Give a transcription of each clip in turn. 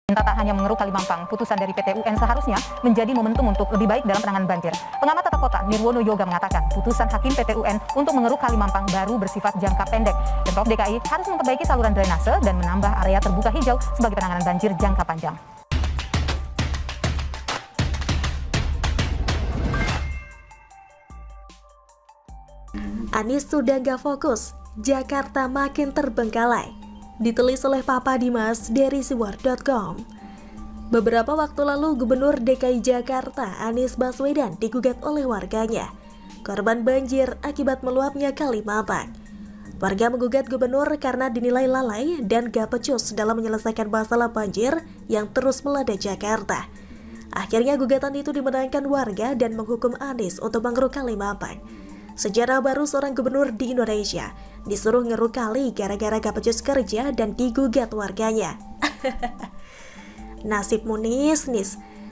Pemerintah tak hanya mengeruk Kalimampang, putusan dari PT UN seharusnya menjadi momentum untuk lebih baik dalam penanganan banjir. Pengamat tata kota Nirwono Yoga mengatakan, putusan Hakim PT UN untuk mengeruk Kalimampang baru bersifat jangka pendek. Pemprov DKI harus memperbaiki saluran drainase dan menambah area terbuka hijau sebagai penanganan banjir jangka panjang. Anies sudah gak fokus, Jakarta makin terbengkalai. Ditulis oleh Papa Dimas dari siwar.com. Beberapa waktu lalu Gubernur DKI Jakarta Anies Baswedan digugat oleh warganya, korban banjir akibat meluapnya Kalimampang. Warga menggugat gubernur karena dinilai lalai dan gak pecus dalam menyelesaikan masalah banjir yang terus melanda Jakarta. Akhirnya gugatan itu dimenangkan warga dan menghukum Anies untuk mengeruk Kalimampang. Sejarah baru seorang gubernur di Indonesia disuruh ngeruk kali gara-gara gak becus kerja dan digugat warganya. Nasibmu nis.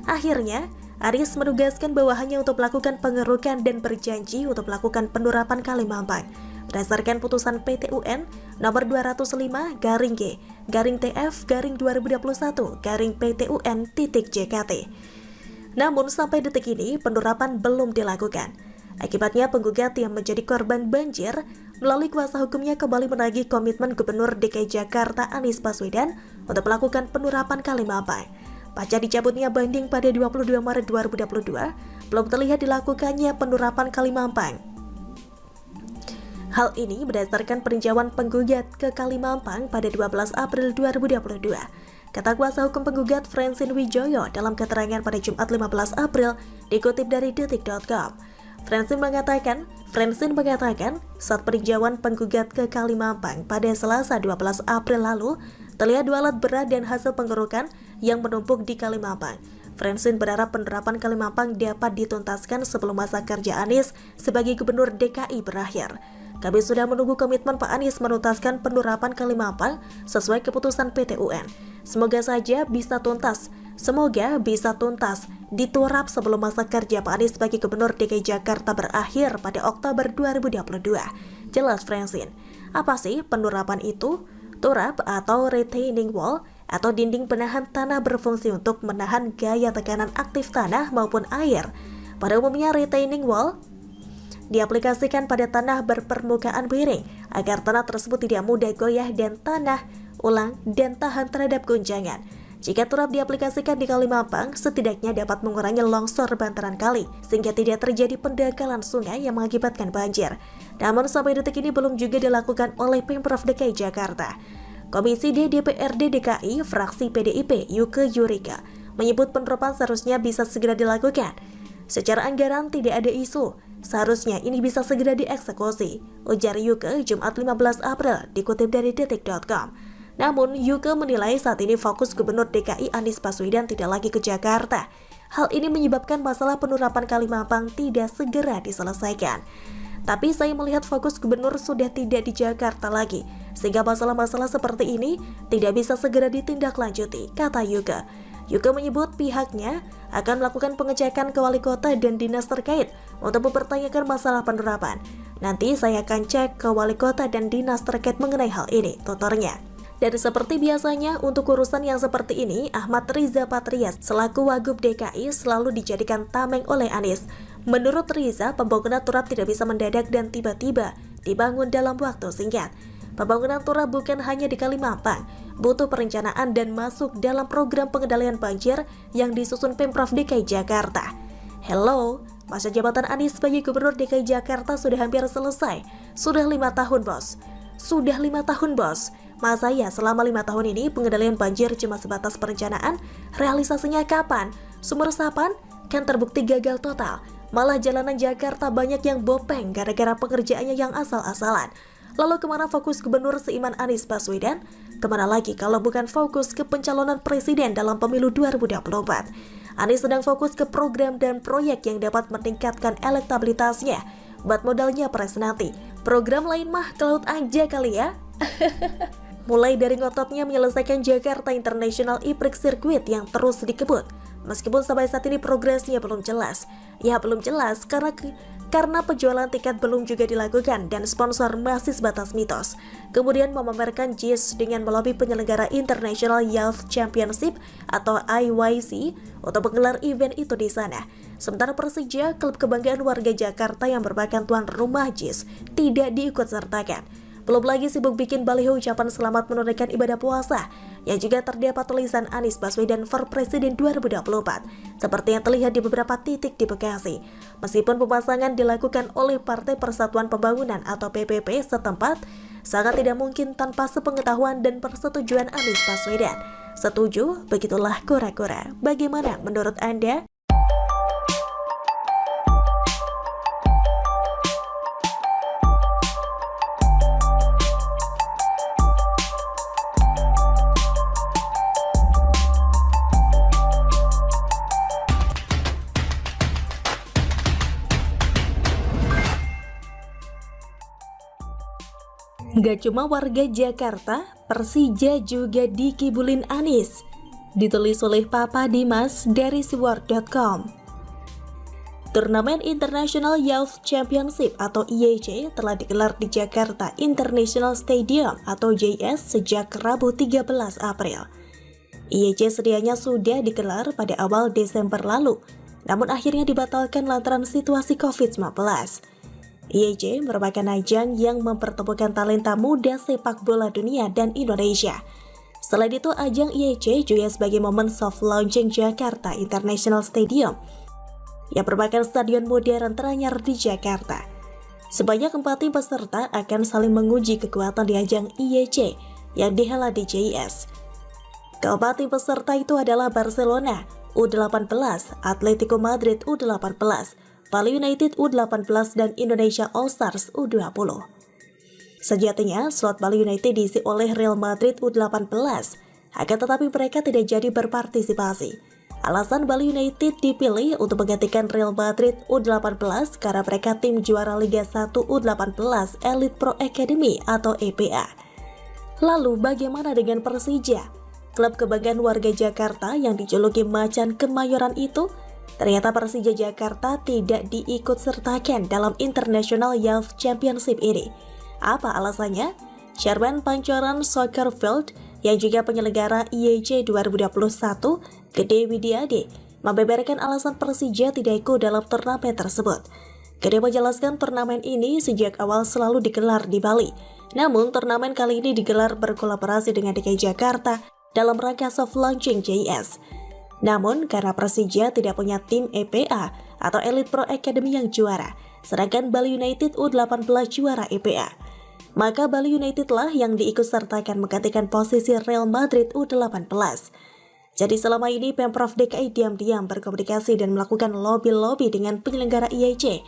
Akhirnya, Anies menugaskan bawahannya untuk melakukan pengerukan dan berjanji untuk melakukan penerapan Kalimampang berdasarkan putusan PT UN nomor 205/G/TF/2021/PT UN.JKT. Namun sampai detik ini penerapan belum dilakukan. Akibatnya penggugat yang menjadi korban banjir melalui kuasa hukumnya kembali menagih komitmen Gubernur DKI Jakarta Anies Baswedan untuk melakukan penerapan Kalimampang. Pasca dicabutnya banding pada 22 Maret 2022, belum terlihat dilakukannya penerapan Kalimampang. Hal ini berdasarkan peninjauan penggugat ke Kalimampang pada 12 April 2022. Kata kuasa hukum penggugat Francine Wijoyo dalam keterangan pada Jumat 15 April dikutip dari detik.com. Francine mengatakan saat peninjauan penggugat ke Kalimampang pada Selasa 12 April lalu, terlihat 2 alat berat dan hasil pengerukan yang menumpuk di Kalimampang. Francine berharap penerapan Kalimampang dapat dituntaskan sebelum masa kerja Anies sebagai Gubernur DKI berakhir. Kami sudah menunggu komitmen Pak Anies menuntaskan penerapan Kalimampang sesuai keputusan PT UN. Semoga bisa tuntas diterap sebelum masa kerja Pak Anies sebagai Gubernur DKI Jakarta berakhir pada Oktober 2022. Jelas Francine. Apa sih penerapan itu? Turap atau retaining wall atau dinding penahan tanah berfungsi untuk menahan gaya tekanan aktif tanah maupun air. Pada umumnya retaining wall diaplikasikan pada tanah berpermukaan miring agar tanah tersebut tidak mudah goyah dan tahan terhadap guncangan. Jika turap diaplikasikan di Kalimampang, setidaknya dapat mengurangi longsor bantaran kali, sehingga tidak terjadi pendangkalan sungai yang mengakibatkan banjir. Namun sampai detik ini belum juga dilakukan oleh Pemprov DKI Jakarta. Komisi D DPRD DKI, fraksi PDIP, Yuke Yurika, menyebut penerapan seharusnya bisa segera dilakukan. Secara anggaran tidak ada isu, seharusnya ini bisa segera dieksekusi, ujar Yuke Jumat 15 April, dikutip dari detik.com. Namun, Yuke menilai saat ini fokus Gubernur DKI Anies Baswedan tidak lagi ke Jakarta. Hal ini menyebabkan masalah penerapan Kalimampang tidak segera diselesaikan. Tapi saya melihat fokus Gubernur sudah tidak di Jakarta lagi, sehingga masalah-masalah seperti ini tidak bisa segera ditindaklanjuti, kata Yuke. Yuke menyebut pihaknya akan melakukan pengecekan ke wali kota dan dinas terkait untuk mempertanyakan masalah penerapan. Nanti saya akan cek ke wali kota dan dinas terkait mengenai hal ini, tuturnya. Dan seperti biasanya, untuk urusan yang seperti ini, Ahmad Riza Patria selaku Wagub DKI selalu dijadikan tameng oleh Anies. Menurut Riza, pembangunan turap tidak bisa mendadak dan tiba-tiba dibangun dalam waktu singkat. Pembangunan turap bukan hanya di Kalimampang, butuh perencanaan dan masuk dalam program pengendalian banjir yang disusun Pemprov DKI Jakarta. Hello, masa jabatan Anies sebagai Gubernur DKI Jakarta sudah hampir selesai. Sudah 5 tahun, bos. Masa ya selama 5 tahun ini pengendalian banjir cuma sebatas perencanaan? Realisasinya kapan? Sumur resapan kan terbukti gagal total. Malah jalanan Jakarta banyak yang bopeng gara-gara pekerjaannya yang asal-asalan. Lalu kemana fokus Gubernur seiman Anies Baswedan? Kemana lagi kalau bukan fokus ke pencalonan presiden dalam pemilu 2024? Anies sedang fokus ke program dan proyek yang dapat meningkatkan elektabilitasnya. Buat modalnya pres nanti. Program lain mah ke laut aja kali ya. Mulai dari ngototnya menyelesaikan Jakarta International E-Prix Circuit yang terus dikebut. Meskipun sampai saat ini progresnya belum jelas. Ya belum jelas karena karena penjualan tiket belum juga dilakukan dan sponsor masih sebatas mitos. Kemudian memamerkan JIS dengan melobi penyelenggara International Youth Championship atau IYC untuk menggelar event itu di sana. Sementara Persija, klub kebanggaan warga Jakarta yang merupakan tuan rumah JIS, tidak diikut sertakan. Belum lagi sibuk bikin baliho ucapan selamat menunaikan ibadah puasa yang juga terdapat tulisan Anies Baswedan for Presiden 2024 seperti yang terlihat di beberapa titik di Bekasi. Meskipun pemasangan dilakukan oleh Partai Persatuan Pembangunan atau PPP setempat, sangat tidak mungkin tanpa sepengetahuan dan persetujuan Anies Baswedan. Setuju? Begitulah kura-kura. Bagaimana menurut Anda? Gak cuma warga Jakarta, Persija juga dikibulin Anies. Ditulis oleh Papa Dimas dari siwar.com. Turnamen International Youth Championship atau IYC telah digelar di Jakarta International Stadium atau JS sejak Rabu 13 April. IYC sedianya sudah digelar pada awal Desember lalu, namun akhirnya dibatalkan lantaran situasi COVID-19. IYC merupakan ajang yang mempertemukan talenta muda sepak bola dunia dan Indonesia. Selain itu, ajang IYC juga sebagai momen soft launching Jakarta International Stadium yang merupakan stadion modern teranyar di Jakarta. Sebanyak 4 tim peserta akan saling menguji kekuatan di ajang IYC yang dihelat di JS. Keempat tim peserta itu adalah Barcelona U18, Atletico Madrid U18, Bali United U18 dan Indonesia All Stars U20. Sejatinya, slot Bali United diisi oleh Real Madrid U18, akan tetapi mereka tidak jadi berpartisipasi. Alasan Bali United dipilih untuk menggantikan Real Madrid U18 karena mereka tim juara Liga 1 U18 Elite Pro Academy atau EPA. Lalu bagaimana dengan Persija? Klub kebanggaan warga Jakarta yang dijuluki Macan Kemayoran itu? Ternyata Persija Jakarta tidak diikut sertakan dalam International Youth Championship ini. Apa alasannya? Chairman Pancoran Soccer Field yang juga penyelenggara IYC 2021, Gede Widiade, membeberkan alasan Persija tidak ikut dalam turnamen tersebut. Gede menjelaskan turnamen ini sejak awal selalu digelar di Bali. Namun turnamen kali ini digelar berkolaborasi dengan DKI Jakarta dalam rangka soft launching JS. Namun, karena Persija tidak punya tim EPA atau Elite Pro Academy yang juara, sedangkan Bali United U18 juara EPA, maka Bali United lah yang diikutsertakan menggantikan posisi Real Madrid U18. Jadi selama ini Pemprov DKI diam-diam berkomunikasi dan melakukan lobby-lobby dengan penyelenggara IYC